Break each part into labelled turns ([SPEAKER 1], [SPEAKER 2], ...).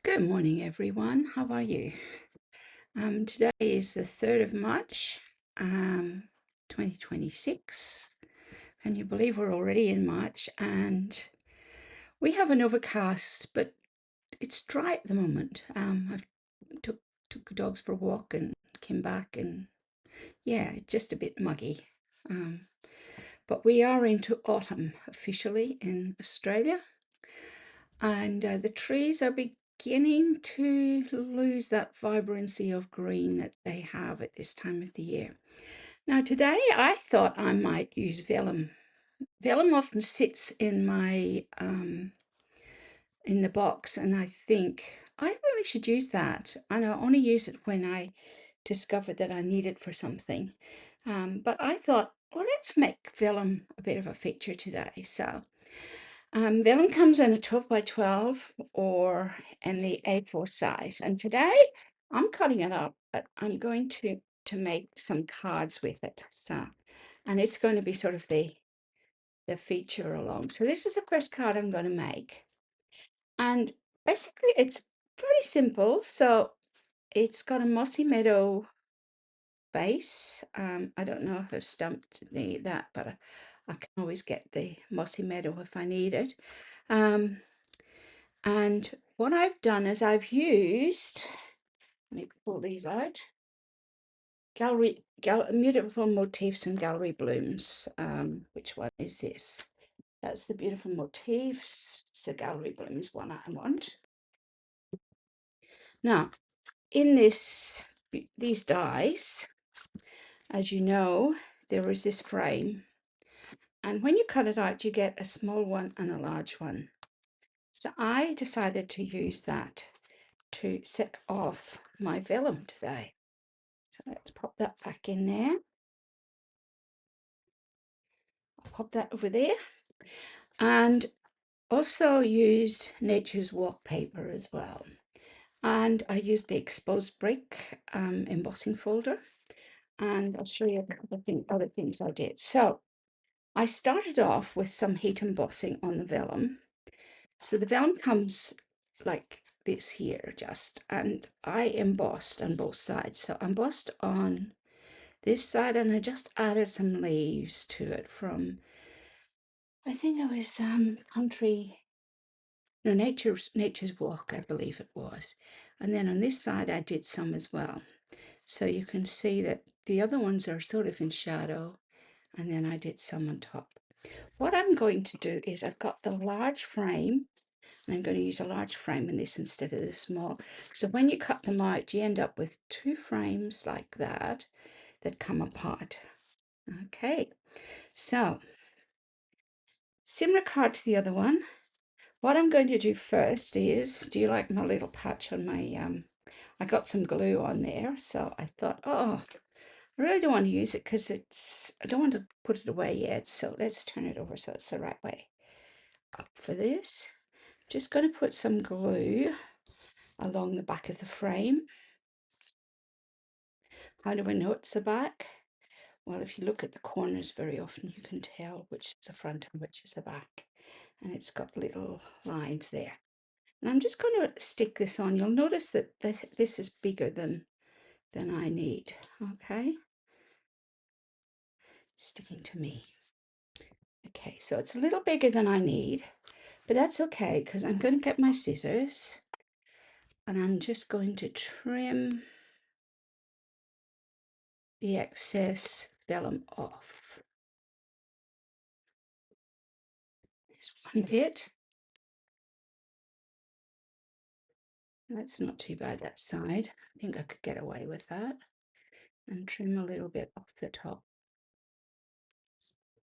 [SPEAKER 1] Good morning, everyone. How are you? Today is the 3rd of March, 2026. Can you believe we're already in March? And we have an overcast, but it's dry at the moment. I took the dogs for a walk and came back, and yeah, it's just a bit muggy. But we are into autumn officially in Australia, and the trees are beginning to lose that vibrancy of green that they have at this time of the year. Now, today I thought I might use vellum. Vellum often sits in my in the box, and I think I really should use that. And I only use it when I discovered that I need it for something. But I thought, well, let's make vellum a bit of a feature today. So vellum comes in a 12 by 12 or in the A4 size. And today I'm cutting it up, but I'm going to make some cards with it. So, and it's going to be sort of the feature along. So this is the first card I'm going to make. And basically it's pretty simple. So it's got a mossy meadow base. I don't know if I've stamped that, but I can always get the mossy meadow if I need it. And what I've done is I've used, let me pull these out, Beautiful Motifs and Gallery Blooms. Which one is this? That's the Beautiful Motifs. It's the Gallery Blooms one I want. Now, in these dies, as you know, there is this frame. And when you cut it out, you get a small one and a large one. So I decided to use that to set off my vellum today. So let's pop that back in there. I'll pop that over there. And also used Nature's Walk paper as well. And I used the exposed brick embossing folder. And I'll show you a couple of other things I did. So I started off with some heat embossing on the vellum. So the vellum comes like this here just, and I embossed on both sides. So I embossed on this side, and I just added some leaves to it from, I think it was Nature's Walk, I believe it was. And then on this side I did some as well. So you can see that the other ones are sort of in shadow, and then I did some on top. What I'm going to do is I've got the large frame, and I'm going to use a large frame in this instead of the small. So when you cut them out, you end up with two frames like that come apart. Okay, so similar card to the other one. What I'm going to do first is, do you like my little patch on my, I got some glue on there, so I thought, oh, I really don't want to use it because I don't want to put it away yet, so let's turn it over so it's the right way up for this. Just going to put some glue along the back of the frame. How do I know it's the back? Well, if you look at the corners, very often you can tell which is the front and which is the back. And it's got little lines there. And I'm just going to stick this on. You'll notice that this is bigger than I need. Okay. Sticking to me. Okay, so it's a little bigger than I need, but that's okay because I'm going to get my scissors and I'm just going to trim the excess vellum off. There's one bit. That's not too bad, that side. I think I could get away with that. And trim a little bit off the top.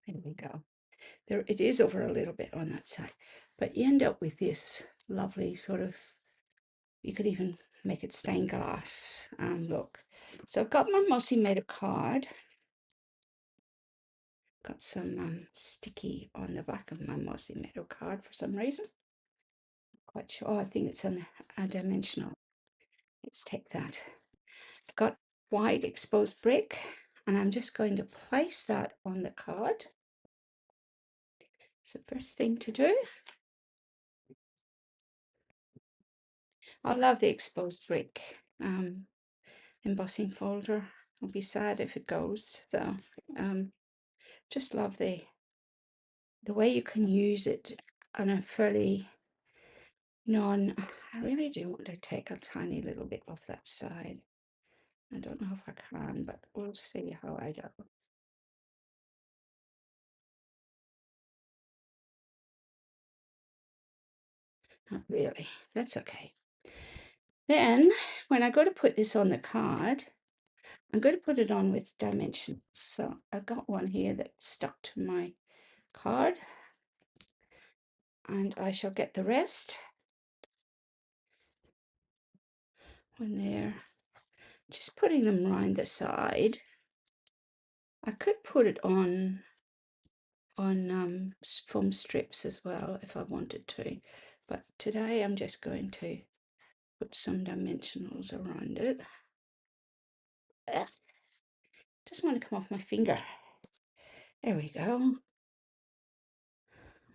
[SPEAKER 1] There we go. There it is over a little bit on that side. But you end up with this lovely sort of, you could even make it stained glass look. So I've got my mossy meadow card. Got some sticky on the back of my mossy meadow card for some reason. Not quite sure. Oh, I think it's a dimensional. Let's take that. I've got white exposed brick, and I'm just going to place that on the card. It's the first thing to do. I love the exposed brick embossing folder. I'll be sad if it goes. So just love the way you can use it on a fairly I really do want to take a tiny little bit off that side. I don't know if I can, but we'll see how I go. Not really. That's okay. Then, when I go to put this on the card, I'm going to put it on with dimensions. So I've got one here that's stuck to my card, and I shall get the rest when they're just putting them around the side. I could put it on foam strips as well if I wanted to, but today I'm just going to put some dimensionals around it. Ugh, just want to come off my finger. There we go.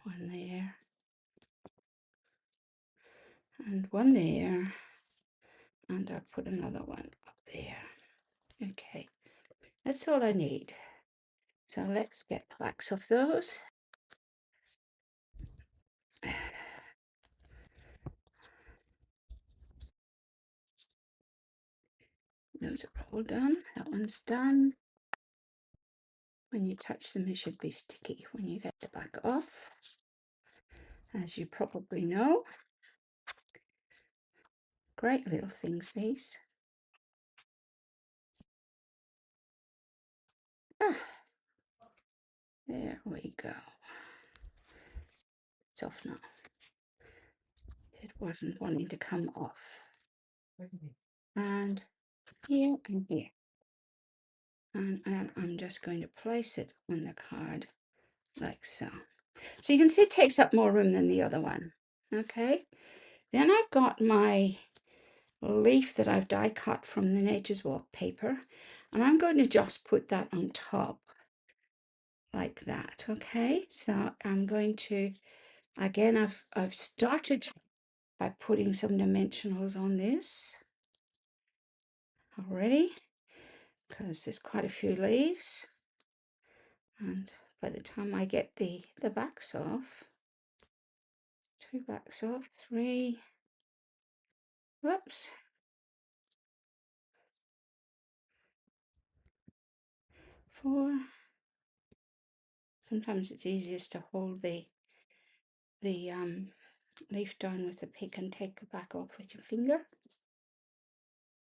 [SPEAKER 1] One there and one there, and I'll put another one up there. Okay, that's all I need. So let's get the backs of those. Those are all done. That one's done. When you touch them, it should be sticky when you get the back off, as you probably know. Great little things, these. Ah, there we go. It's off now. It wasn't wanting to come off. And here and here. And I'm just going to place it on the card like so. So you can see it takes up more room than the other one. Okay. Then I've got my leaf that I've die cut from the Nature's Walk paper, and I'm going to just put that on top like that. Okay, so I'm going to, again, I've started by putting some dimensionals on this already, because there's quite a few leaves, and by the time I get the backs off, 2 backs off, 3, whoops, 4. Sometimes it's easiest to hold the leaf down with a pick and take the back off with your finger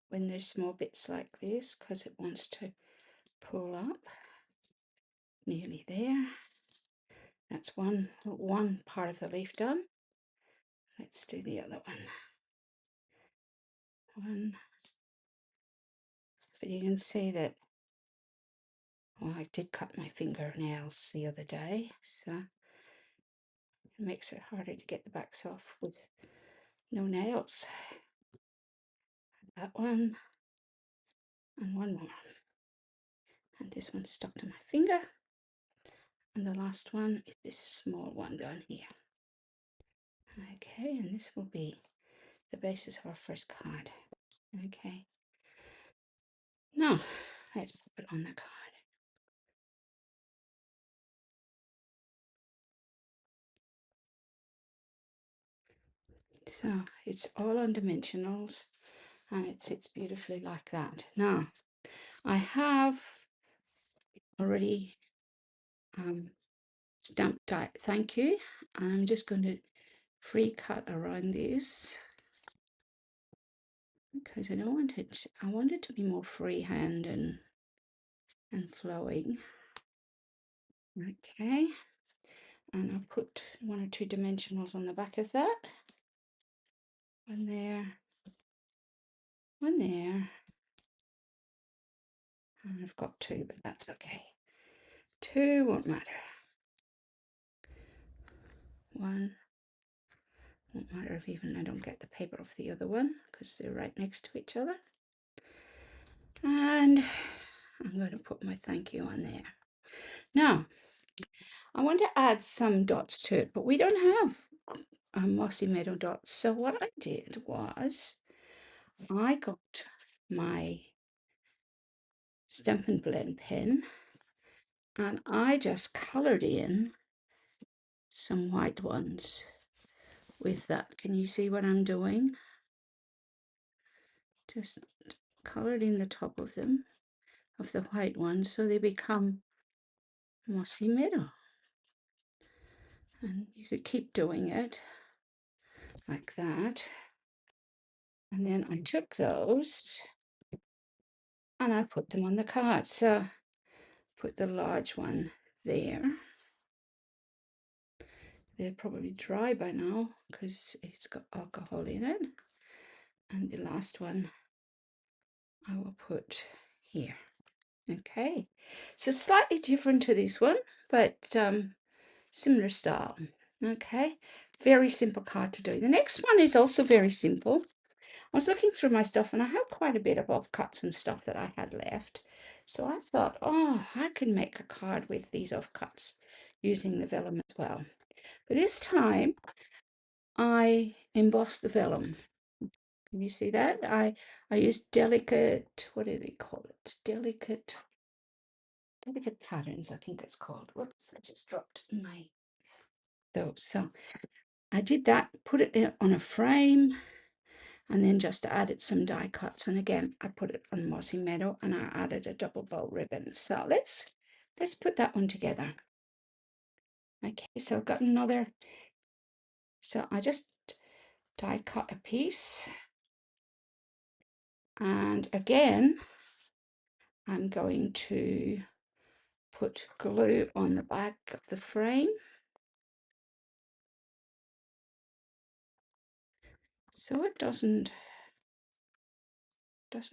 [SPEAKER 1] when there's small bits like this, because it wants to pull up. Nearly there. That's one part of the leaf done. Let's do the other one. But you can see that, well, I did cut my fingernails the other day, so it makes it harder to get the backs off with no nails. That one, and one more. And this one's stuck to my finger. And the last one is this small one down here. Okay, and this will be the basis of our first card. Okay. Now, let's put it on the card. So it's all on dimensionals, and it sits beautifully like that. Now, I have already stamped out thank you, and I'm just going to free cut around this because I don't want it, I want it to be more freehand and flowing. Okay, and I'll put 1 or 2 dimensionals on the back of that. One there, one there, and I've got 2, but that's okay. 2 won't matter. 1 won't matter if even I don't get the paper off the other one, because they're right next to each other. And I'm going to put my thank you on there. Now, I want to add some dots to it, but we don't have mossy meadow dots. So what I did was I got my Stampin' Blend pen and I just coloured in some white ones with that. Can you see what I'm doing? Just coloured in the top of them, of the white ones, so they become mossy meadow. And you could keep doing it like that. And then I took those and I put them on the card. So put the large one there. They're probably dry by now because it's got alcohol in it. And the last one I will put here. Okay, so slightly different to this one, but similar style. Okay, very simple card to do. The next one is also very simple. I was looking through my stuff and I had quite a bit of offcuts and stuff that I had left. So I thought, oh, I can make a card with these offcuts using the vellum as well. But this time I embossed the vellum. Can you see that? I used delicate, what do they call it? Delicate patterns, I think it's called. Whoops, I just dropped my those. So I did that, put it on a frame, and then just added some die cuts. And again, I put it on mossy meadow and I added a double bow ribbon. So let's put that one together. Okay, so I've got another. So I just die cut a piece. And again, I'm going to put glue on the back of the frame. So it doesn't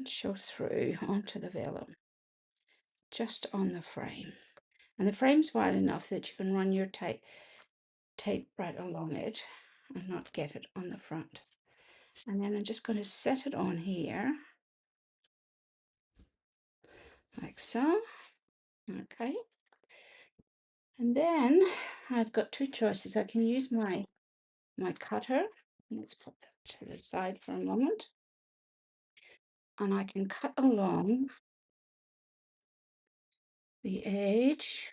[SPEAKER 1] show through onto the vellum, just on the frame. And the frame's wide enough that you can run your tape right along it and not get it on the front. And then I'm just going to set it on here, like so. Okay. And then I've got two choices. I can use my cutter. Let's put that to the side for a moment. And I can cut along the edge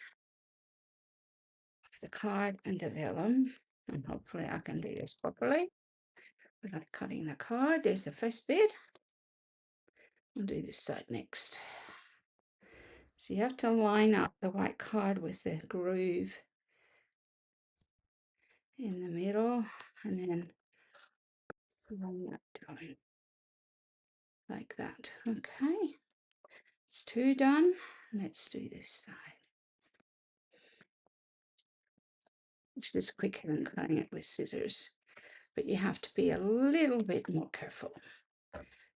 [SPEAKER 1] of the card and the vellum. And hopefully I can do this properly without cutting the card. There's the first bit. I'll do this side next. So you have to line up the white card with the groove in the middle and then run that down like that. Okay, it's two done. Let's do this side. It's just quicker than cutting it with scissors, but you have to be a little bit more careful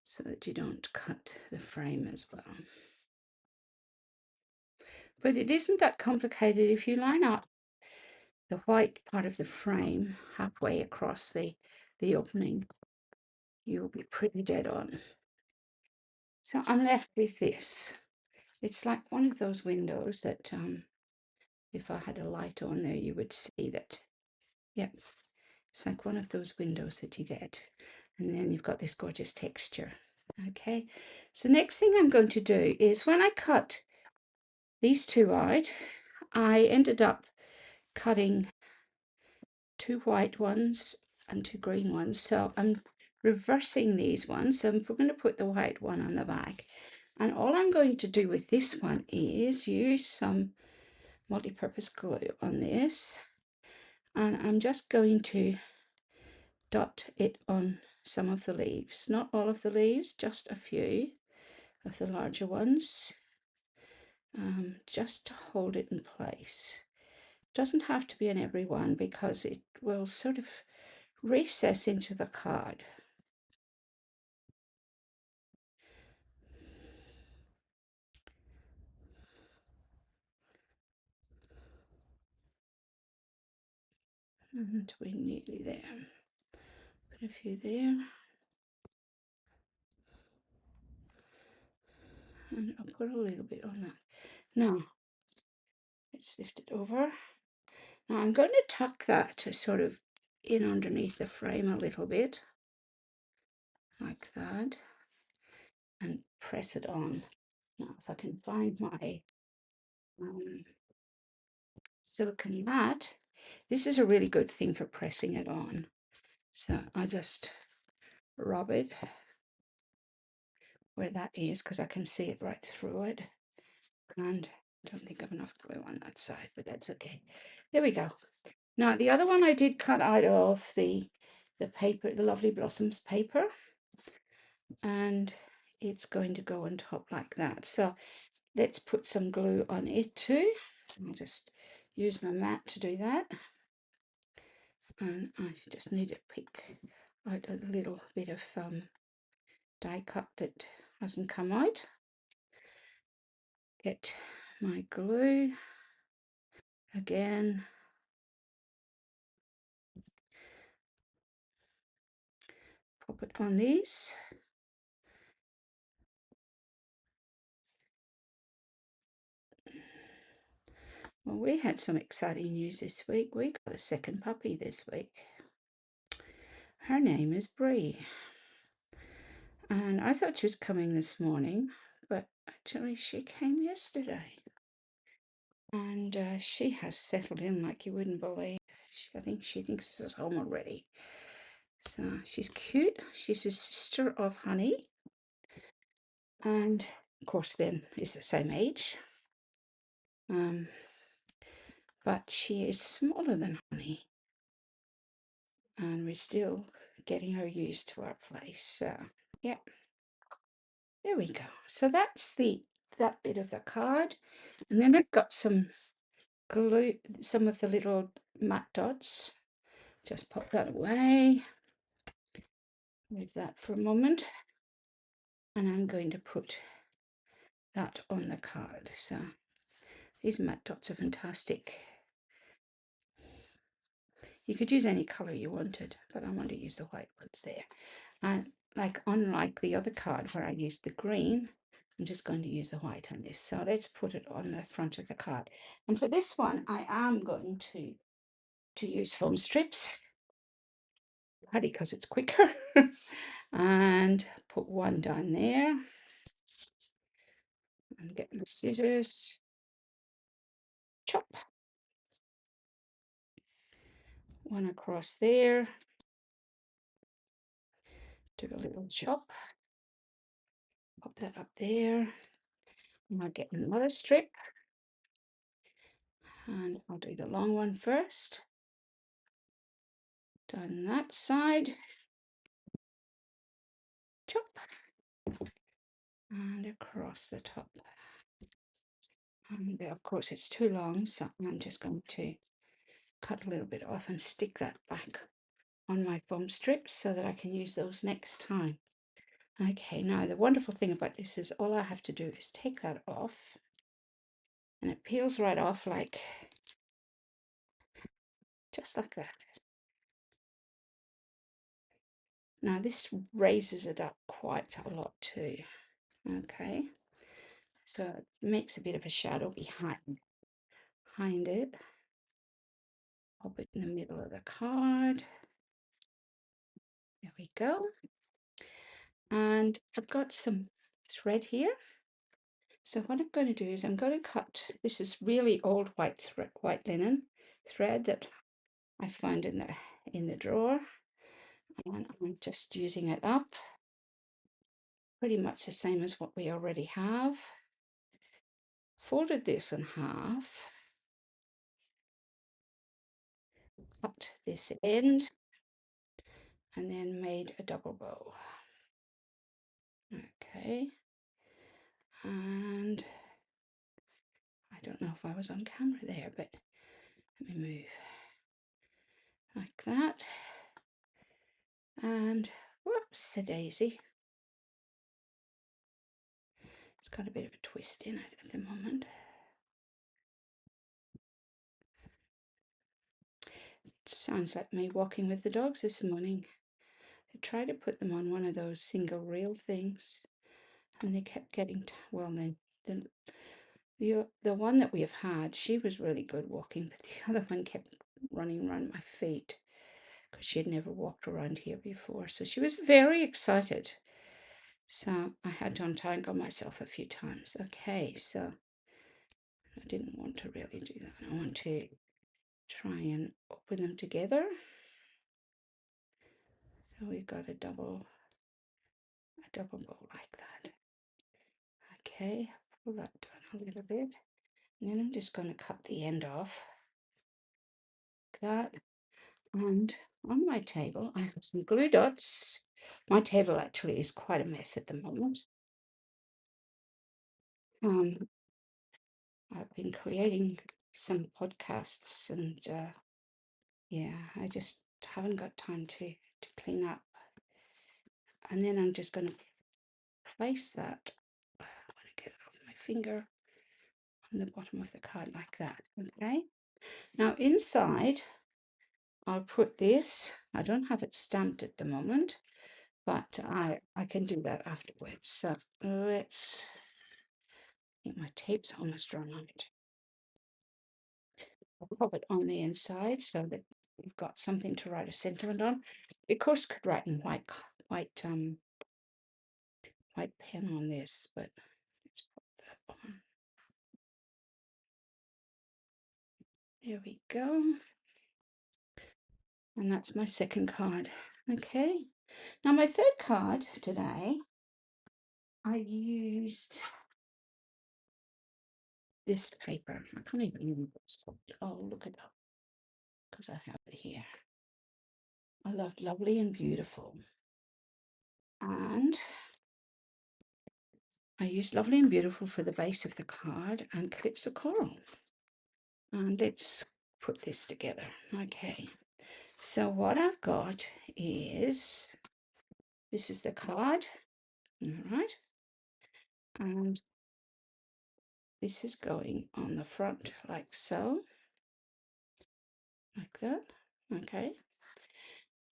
[SPEAKER 1] so that you don't cut the frame as well. But it isn't that complicated. If you line up the white part of the frame halfway across the opening, you'll be pretty dead on. So I'm left with this. It's like one of those windows that if I had a light on there, you would see that. Yep, it's like one of those windows that you get. And then you've got this gorgeous texture. Okay, so next thing I'm going to do is when I cut these two out, I ended up cutting two white ones and two green ones. So I'm reversing these ones. So I'm going to put the white one on the back. And all I'm going to do with this one is use some multi-purpose glue on this. And I'm just going to dot it on some of the leaves. Not all of the leaves, just a few of the larger ones. Just to hold it in place. Doesn't have to be in every one because it will sort of recess into the card. And we're nearly there. Put a few there. And I'll put a little bit on that. Now, let's lift it over. Now I'm going to tuck that to sort of in underneath the frame a little bit, like that, and press it on. Now, if I can find my silicone mat, this is a really good thing for pressing it on. So I just rub it where that is because I can see it right through it. And I don't think I have enough glue on that side, but that's okay. There we go. Now the other one I did cut out of the paper, the Lovely Blossoms paper, and it's going to go on top like that. So let's put some glue on it too. I'll just use my mat to do that. And I just need to pick out a little bit of die cut that hasn't come out. Get my glue again. Pop it on these. Well, we had some exciting news this week. We got a second puppy this week. Her name is Bree. And I thought she was coming this morning, but actually she came yesterday. And she has settled in like you wouldn't believe. I think she thinks this is home already. So she's cute. She's a sister of Honey. And of course then is the same age. But she is smaller than Honey. And we're still getting her used to our place. So yeah. There we go. So that's that bit of the card. And then I've got some glue, some of the little matte dots. Just pop that away. Leave that for a moment. And I'm going to put that on the card. So these matte dots are fantastic. You could use any colour you wanted, but I want to use the white ones there. And like unlike the other card where I used the green, I'm just going to use the white on this. So let's put it on the front of the card. And for this one, I am going to use foam strips, partly because it's quicker. And put one down there. And get my scissors. Chop. One across there. Do a little chop. Pop that up there. And I'll get another strip. And I'll do the long one first. Down that side. Chop. And across the top. And of course it's too long, so I'm just going to cut a little bit off and stick that back on my foam strips so that I can use those next time. Okay, now the wonderful thing about this is all I have to do is take that off and it peels right off like just like that. Now this raises it up quite a lot too. Okay, so it makes a bit of a shadow behind it. Pop it in the middle of the card. There we go. And I've got some thread here. So what I'm going to do is I'm going to cut, this is really old white linen thread that I found in the drawer. And I'm just using it up. Pretty much the same as what we already have. Folded this in half. Cut this end. And then made a double bow. Okay. And I don't know if I was on camera there, but let me move like that. And whoops, a daisy. It's got a bit of a twist in it at the moment. It sounds like me walking with the dogs this morning. I tried to put them on one of those single reel things, and they kept getting well. Then the one that we've had, she was really good walking, but the other one kept running around my feet because she had never walked around here before. So she was very excited. So I had to untangle myself a few times. Okay, so I didn't want to really do that. I want to try and open them together. So we've got a double bow like that. Okay, pull that down a little bit. And then I'm just going to cut the end off like that. And on my table, I have some glue dots. My table actually is quite a mess at the moment. I've been creating some podcasts, and yeah, I just haven't got time to clean up. And then I'm just going to place that. I want to get it off my finger on the bottom of the card like that. Okay. Now inside, I'll put this. I don't have it stamped at the moment, but I can do that afterwards. So let's. I think my tape's almost run out. I'll pop it on the inside so that you've got something to write a sentiment on. Of course, could write in white pen on this, but let's pop that on. There we go. And that's my second card. Okay. Now my third card today, I used this paper. I can't even remember what it's called. I'll look it up because I have it here. I loved Lovely and Beautiful. And I used Lovely and Beautiful for the base of the card and clips of coral. And let's put this together. Okay. So what I've got is, this is the card. All right. And this is going on the front like so. Like that. Okay.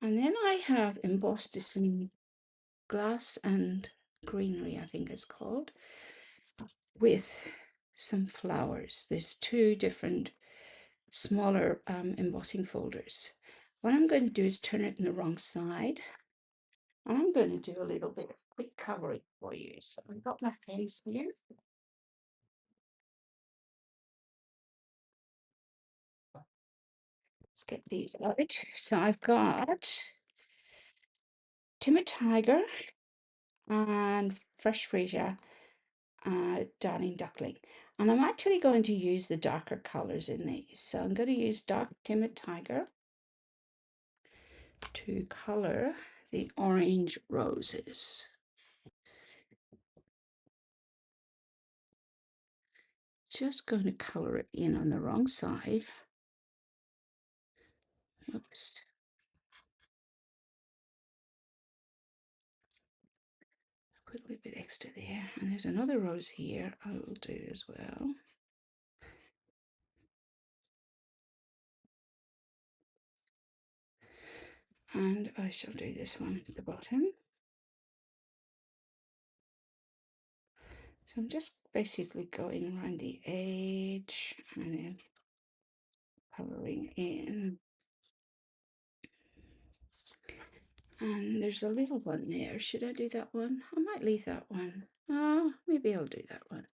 [SPEAKER 1] And then I have embossed this in glass and greenery, I think it's called, with some flowers. There's two different smaller embossing folders. What I'm going to do is turn it in the wrong side, and I'm going to do a little bit of quick coloring for you. So I've got my pens here. Let's get these out. So I've got Timid Tiger and Fresh Freesia, Darling Duckling. And I'm actually going to use the darker colors in these. So I'm going to use Dark Timid Tiger to color the orange roses. Just going to color it in on the wrong side. Oops. Put a little bit extra there. And there's another rose here I will do as well. And I shall do this one at the bottom. So I'm just basically going around the edge and then coloring in. And there's a little one there. Should I do that one? I might leave that one. Oh, maybe I'll do that one.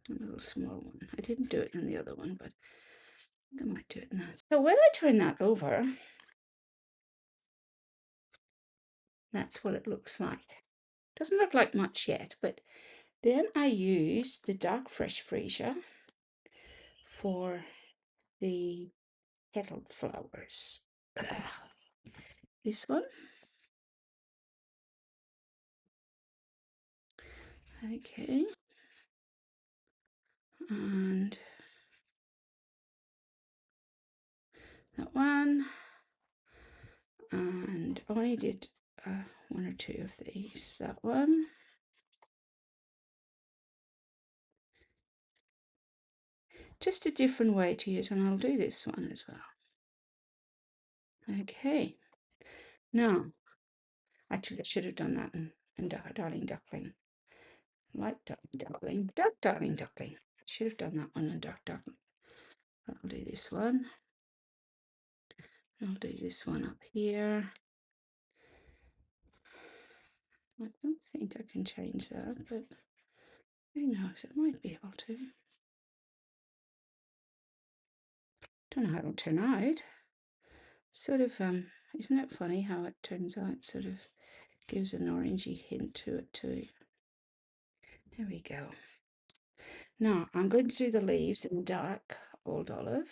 [SPEAKER 1] A little small one. I didn't do it in the other one, but I think I might do it in that. So when I turn that over, that's what it looks like. Doesn't look like much yet, but then I use the dark fresh freesia for the petaled flowers. This one. Okay. And that one. And I only did one or two of these. That one. Just a different way to use, and I'll do this one as well. Okay. Now, actually, I should have done that in Darling Duckling. Like Darling Duckling. Darling Duckling. Should have done that one in Dark Duckling. I'll do this one. I'll do this one up here. I don't think I can change that, but who knows, I might be able to. Don't know how it'll turn out. Sort of, isn't it funny how it turns out? Sort of gives an orangey hint to it too. There we go. Now I'm going to do the leaves in dark old olive.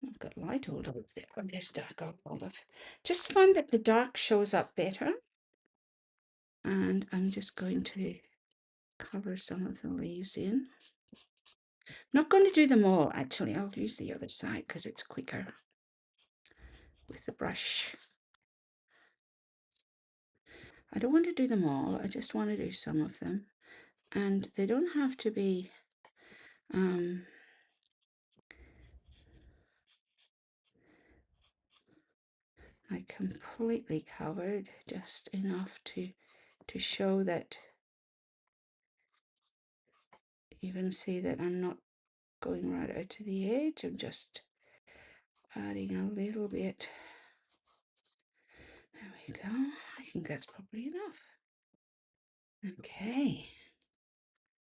[SPEAKER 1] I've got light old olive there. Oh, there's dark old olive. Just find that the dark shows up better. And I'm just going to cover some of the leaves in. Not going to do them all, actually. I'll use the other side because it's quicker with the brush. I don't want to do them all. I just want to do some of them. And they don't have to be like completely covered, just enough to show that you can see that I'm not going right out to the edge. I'm just adding a little bit. There we go. I think that's probably enough. Okay.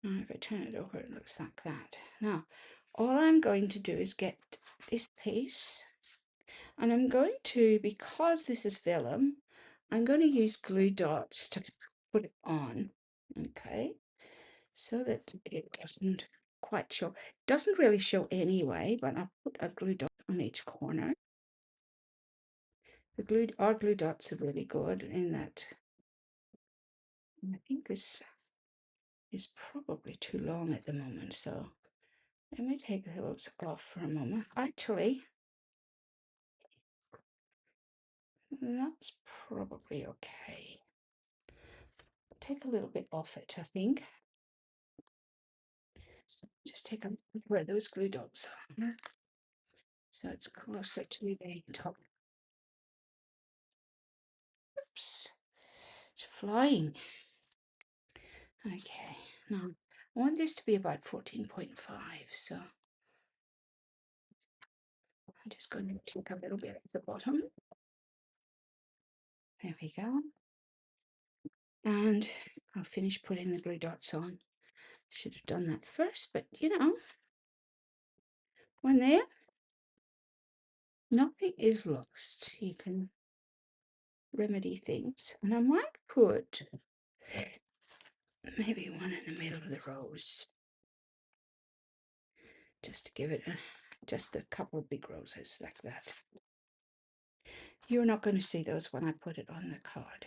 [SPEAKER 1] Now if I turn it over, it looks like that. Now, all I'm going to do is get this piece, and I'm going to, because this is vellum, I'm going to use glue dots to put it on, okay, so that it doesn't quite show. It doesn't really show anyway, but I'll put a glue dot on each corner. Our glue dots are really good in that. I think this is probably too long at the moment, so let me take those off for a moment. Actually, that's probably okay. Take a little bit off it, I think. Just take a look where those glue dots are. So it's closer to the top. Oops, it's flying. Okay, now I want this to be about 14.5, so I'm just going to take a little bit at the bottom. There we go. And I'll finish putting the glue dots on. Should have done that first, but you know, when there, nothing is lost. You can remedy things. And I might put maybe one in the middle of the rose, just to give it just a couple of big roses like that. You're not going to see those when I put it on the card.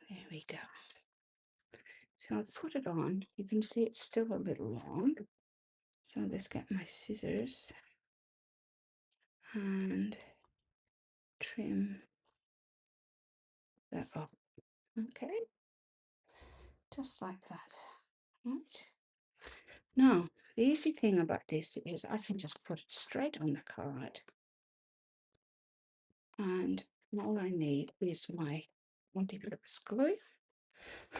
[SPEAKER 1] There we go. So I'll put it on. You can see it's still a little long. So I'll just get my scissors and trim that off. Okay, just like that. Right. Now, the easy thing about this is I can just put it straight on the card. And all I need is my multi-purpose glue.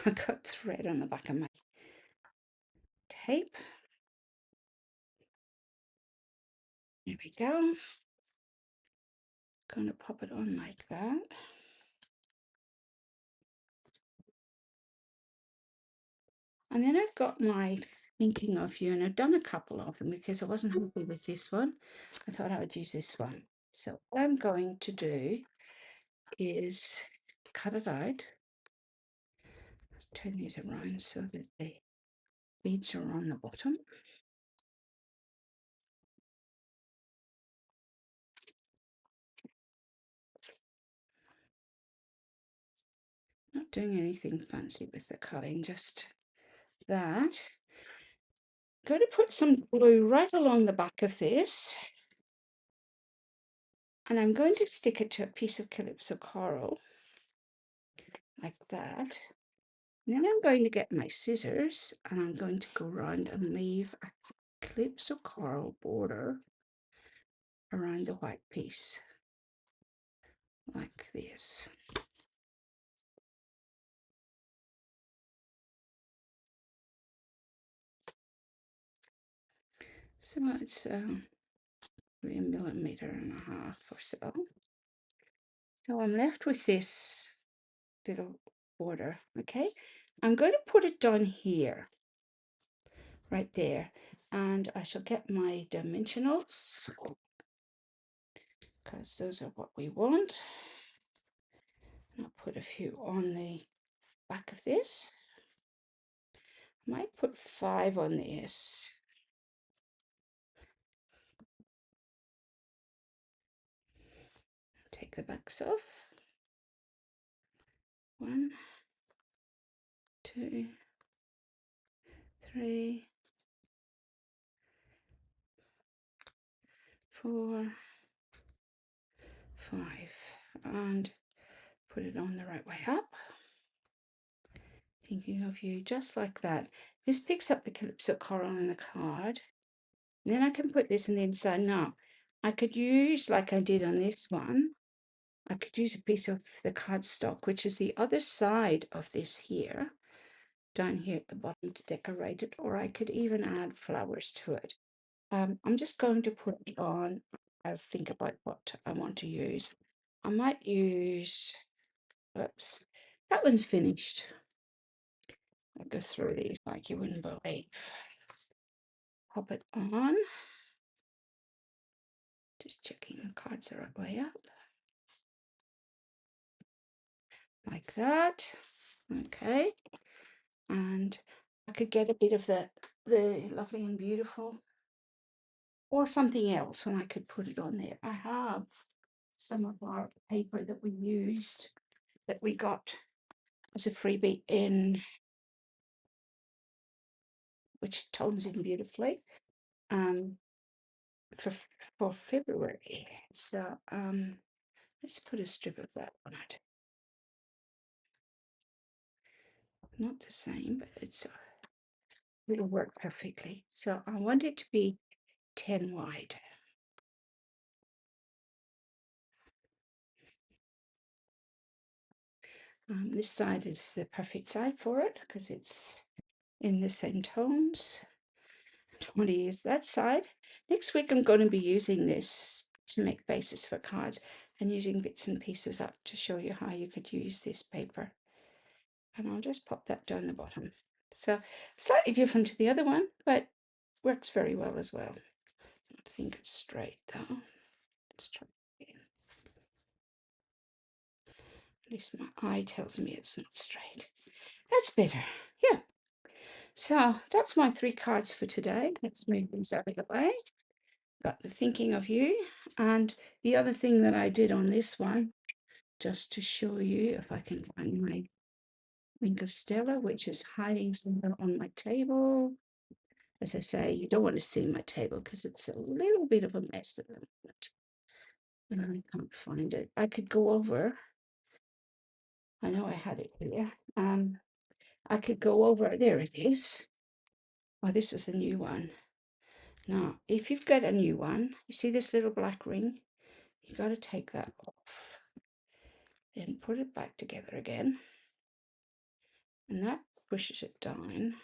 [SPEAKER 1] I got thread on the back of my tape. There we go. Going to pop it on like that. And then I've got my thinking of you, and I've done a couple of them because I wasn't happy with this one. I thought I would use this one. So what I'm going to do is cut it out, turn these around so that the beads are on the bottom. Not doing anything fancy with the cutting, just that. Going to put some glue right along the back of this, and I'm going to stick it to a piece of calypso coral like that. And then I'm going to get my scissors, and I'm going to go around and leave a calypso coral border around the white piece like this. So it's 3.5 millimeters or so. So I'm left with this little border. Okay, I'm going to put it down here, right there, and I shall get my dimensionals because those are what we want. And I'll put a few on the back of this. I might put 5 on this. Take the backs off. 1, 2, 3, 4, 5, and put it on the right way up. Thinking of you, just like that. This picks up the calypso coral in the card. And then I can put this on the inside. Now, I could use, like I did on this one, I could use a piece of the cardstock, which is the other side of this here, down here at the bottom to decorate it, or I could even add flowers to it. I'm just going to put it on. I'll think about what I want to use. I might use, oops, that one's finished. I'll go through these like you wouldn't believe. Pop it on. Just checking the cards the right way up. Like that. Okay. And I could get a bit of the lovely and beautiful or something else, and I could put it on there. I have some of our paper that we used, that we got as a freebie in, which tones in beautifully, um, for February. So let's put a strip of that on it. Not the same, but it'll work perfectly. So I want it to be 10 wide. This side is the perfect side for it because it's in the same tones. Don't want to use that side. Next week I'm going to be using this to make bases for cards and using bits and pieces up to show you how you could use this paper. And I'll just pop that down the bottom. So slightly different to the other one, but works very well as well. I don't think it's straight though. Let's try again. At least my eye tells me it's not straight. That's better. Yeah. So that's my 3 cards for today. Let's move these out of the way. Got the thinking of you. And the other thing that I did on this one, just to show you, if I can find my link of Stella, which is hiding somewhere on my table. As I say, you don't want to see my table because it's a little bit of a mess at the moment. And I can't find it. I could go over. I know I had it here. I could go over. There it is. Oh, this is the new one. Now, if you've got a new one, you see this little black ring? You got to take that off. Then put it back together again. And that pushes it down.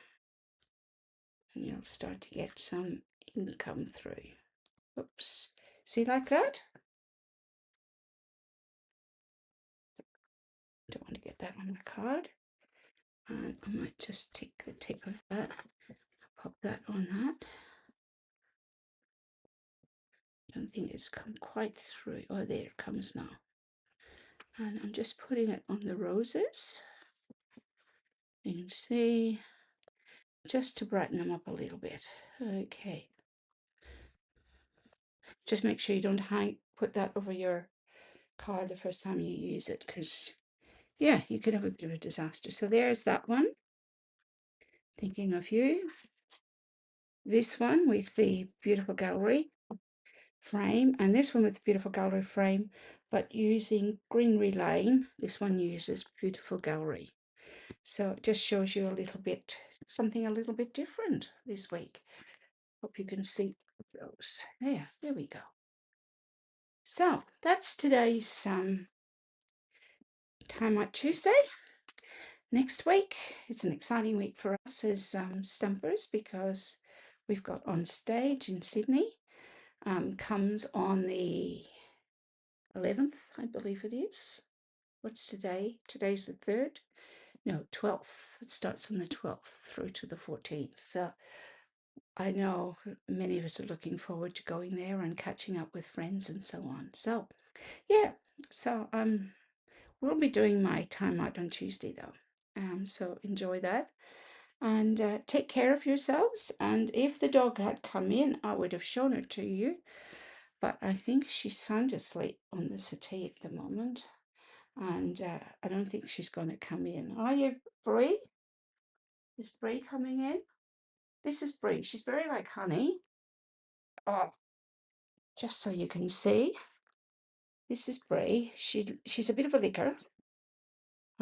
[SPEAKER 1] And you'll start to get some ink come through. Oops. See, like that? Don't want to get that on the card. And I might just take the tip of that, pop that on that. Don't think it's come quite through. Oh, there it comes now. And I'm just putting it on the roses. You can see, just to brighten them up a little bit. Okay. Just make sure you don't put that over your card the first time you use it, because yeah, you could have a bit of a disaster. So there's that one. Thinking of you. This one with the beautiful gallery frame, and this one with the beautiful gallery frame, but using Greenery Lane. This one uses beautiful gallery. So it just shows you a little bit, something a little bit different this week. Hope you can see those. There we go. So that's today's Timeout Tuesday. Next week, it's an exciting week for us as Stumpers because we've got on stage in Sydney comes on the 11th, I believe it is. What's today? Today's the 3rd. No, 12th. It starts on the 12th through to the 14th. So I know many of us are looking forward to going there and catching up with friends and so on. So, yeah. So we'll be doing my time out on Tuesday though. So enjoy that and take care of yourselves. And if the dog had come in, I would have shown her to you. But I think she's sound asleep on the settee at the moment. And I don't think she's going to come in. Are you, Brie? Is Brie coming in? This is Brie. She's very like Honey. Oh, just so you can see. This is Brie. She's a bit of a licker.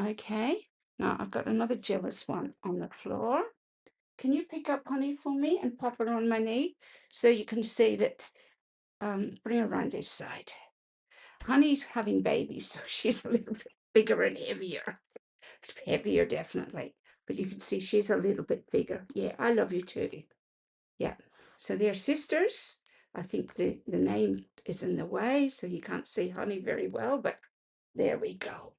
[SPEAKER 1] Okay. Now I've got another jealous one on the floor. Can you pick up Honey for me and pop her on my knee so you can see that? Bring her around this side. Honey's having babies, so she's a little bit bigger and heavier. Heavier, definitely. But you can see she's a little bit bigger. Yeah, I love you too. Yeah. So they're sisters. I think the name is in the way, so you can't see Honey very well, but there we go.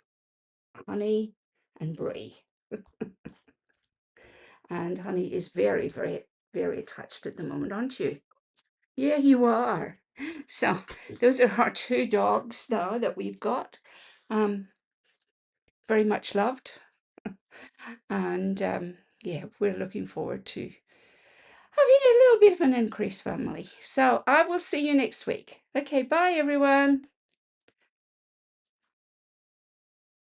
[SPEAKER 1] Honey and Brie. And Honey is very, very, very touched at the moment, aren't you? Yeah, you are. So those are our 2 dogs now that we've got. Very much loved. And yeah, we're looking forward to having a little bit of an increased family. So I will see you next week. Okay, bye everyone.